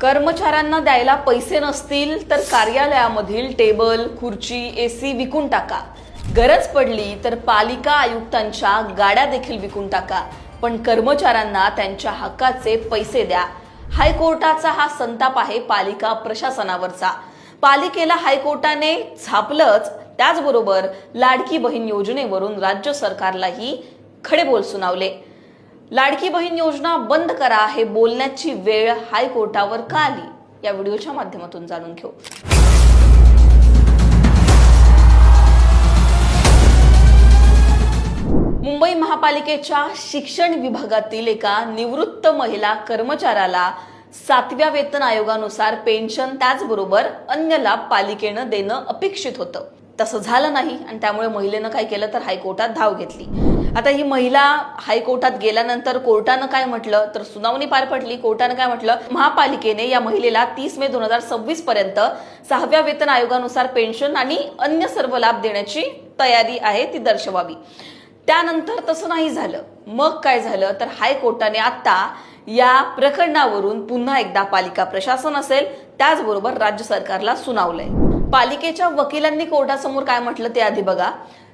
कर्मचाऱ्यांना द्यायला पैसे नसतील तर कार्यालयामधील टेबल, खुर्ची, एसी विकून टाका. गरज पडली तर पालिका आयुक्तांच्या गाड्या देखील विकून टाका. पण कर्मचाऱ्यांना त्यांच्या हक्काचे पैसे द्या. हायकोर्टाचा हा संताप आहे पालिका प्रशासनावरचा. पालिकेला हायकोर्टाने झापलंच, त्याचबरोबर लाडकी बहीण योजनेवरून राज्य सरकारलाही खडेबोल सुनावले. लाडकी बहीण योजना बंद करा हे बोलण्याची वेळ हायकोर्टावर का आली, या व्हिडिओच्या माध्यमातून जाणून घेऊ. मुंबई महापालिकेच्या शिक्षण विभागातील एका निवृत्त महिला कर्मचाऱ्याला 7व्या वेतन आयोगानुसार पेन्शन त्याचबरोबर अन्य लाभ पालिकेनं देणं अपेक्षित होतं. तसं झालं नाही आणि त्यामुळे महिलेनं काय केलं तर हायकोर्टात धाव घेतली. आता ही महिला हायकोर्टात गेल्यानंतर कोर्टानं काय म्हटलं तर सुनावणी पार पडली. कोर्टानं काय म्हटलं, महापालिकेने या महिलेला 30 मे 2026 पर्यंत 6व्या वेतन आयोगानुसार पेन्शन आणि अन्य सर्व लाभ देण्याची तयारी आहे ती दर्शवावी. त्यानंतर तसं नाही झालं. मग काय झालं तर हायकोर्टाने आता या प्रकरणावरून पुन्हा एकदा पालिका प्रशासन असेल त्याचबरोबर राज्य सरकारला सुनावलंय. पालिकेच्या वकिलांनी कोर्टासमोर काय म्हटलं ते आधी बघा.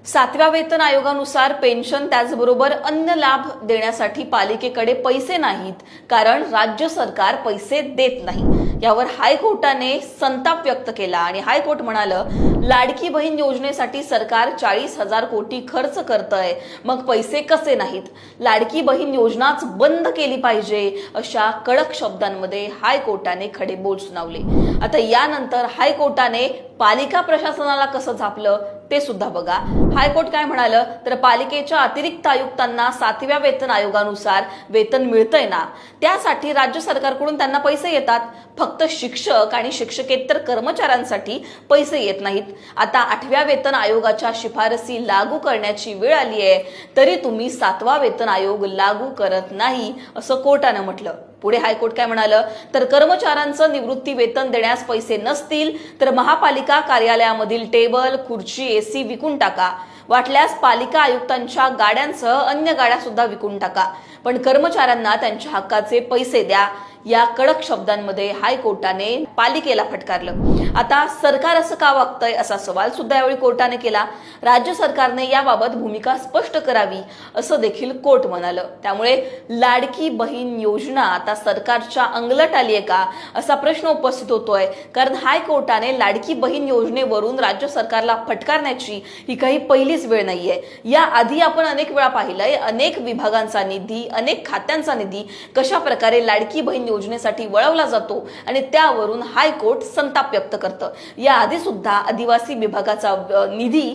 7व्या वेतन आयोगानुसार पेन्शन त्याचबरोबर अन्य लाभ देण्यासाठी पालिकेकडे पैसे नाहीत, कारण राज्य सरकार पैसे देत नाही. यावर हायकोर्टाने संताप व्यक्त केला आणि हायकोर्ट म्हणालं, लाडकी बहीण योजनेसाठी सरकार 40,000 कोटी खर्च करतंय, मग पैसे कसे नाहीत? लाडकी बहीण योजनाच बंद केली पाहिजे, अशा कडक शब्दांमध्ये हायकोर्टाने खडेबोल सुनावले. आता यानंतर हायकोर्टाने पालिका प्रशासनाला कसं झापलं ते सुद्धा बघा. हायकोर्ट काय म्हणालं तर पालिकेच्या अतिरिक्त आयुक्तांना 7व्या वेतन आयोगानुसार वेतन मिळतंय ना, त्यासाठी राज्य सरकारकडून त्यांना पैसे येतात. फक्त शिक्षक आणि शिक्षकेतर कर्मचाऱ्यांसाठी पैसे येत नाहीत. आता 8व्या वेतन आयोगाच्या शिफारसी लागू करण्याची वेळ आली आहे, तरी तुम्ही 7वा वेतन आयोग लागू करत नाही, असं कोर्टानं म्हटलं. पुढे हायकोर्ट काय म्हणालं तर कर्मचाऱ्यांचं निवृत्ती वेतन देण्यास पैसे नसतील तर महापालिका कार्यालयामधील टेबल, खुर्ची, एसी विकून टाका. वाटल्यास पालिका आयुक्तांच्या गाड्यांसह अन्य गाड्या सुद्धा विकून टाका. पण कर्मचाऱ्यांना त्यांच्या हक्काचे पैसे द्या, या कडक शब्दांमध्ये हायकोर्टाने पालिकेला फटकारलं. आता सरकार असं का वागतंय असा सवाल सुद्धा यावेळी कोर्टाने केला. राज्य सरकारने याबाबत भूमिका स्पष्ट करावी असं देखील कोर्ट म्हणालं. त्यामुळे लाडकी बहीण योजना आता सरकारच्या अंगलट आली आहे का असा प्रश्न उपस्थित होतोय. कारण हायकोर्टाने लाडकी बहीण योजनेवरून राज्य सरकारला फटकारण्याची ही काही पहिलीच वेळ नाहीये. या आधी आपण अनेक वेळा पाहिलंय, अनेक विभागांचा निधी, अनेक खात्यांचा निधी कशा प्रकारे लाडकी बहीण योजनेसाठी वळवला जातो आणि त्यावरून हायकोर्ट संताप व्यक्त करतं. या आधी सुद्धा आदिवासी विभागाचा निधी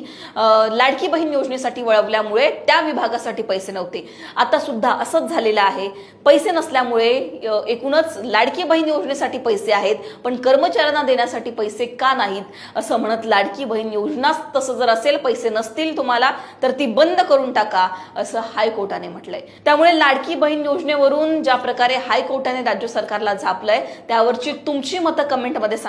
लाडकी बहीण योजनेसाठी वळवल्यामुळे त्या विभागासाठी पैसे नव्हते. आता सुद्धा असंच झालेलं आहे. पैसे नसल्यामुळे एकूणच लाडकी बहीण योजनेसाठी पैसे आहेत, पण कर्मचाऱ्यांना देण्यासाठी पैसे का नाहीत असं म्हणत लाडकी बहीण योजना तसं जर असेल, पैसे नसतील तुम्हाला तर ती बंद करून टाका असं हायकोर्टाने म्हटलंय. त्यामुळे लाडकी बहीण योजनेवरून ज्या प्रकारे हायकोर्टाने राज्य सरकारला झापलंय त्यावरची तुमची मतं कमेंटमध्ये सांगा.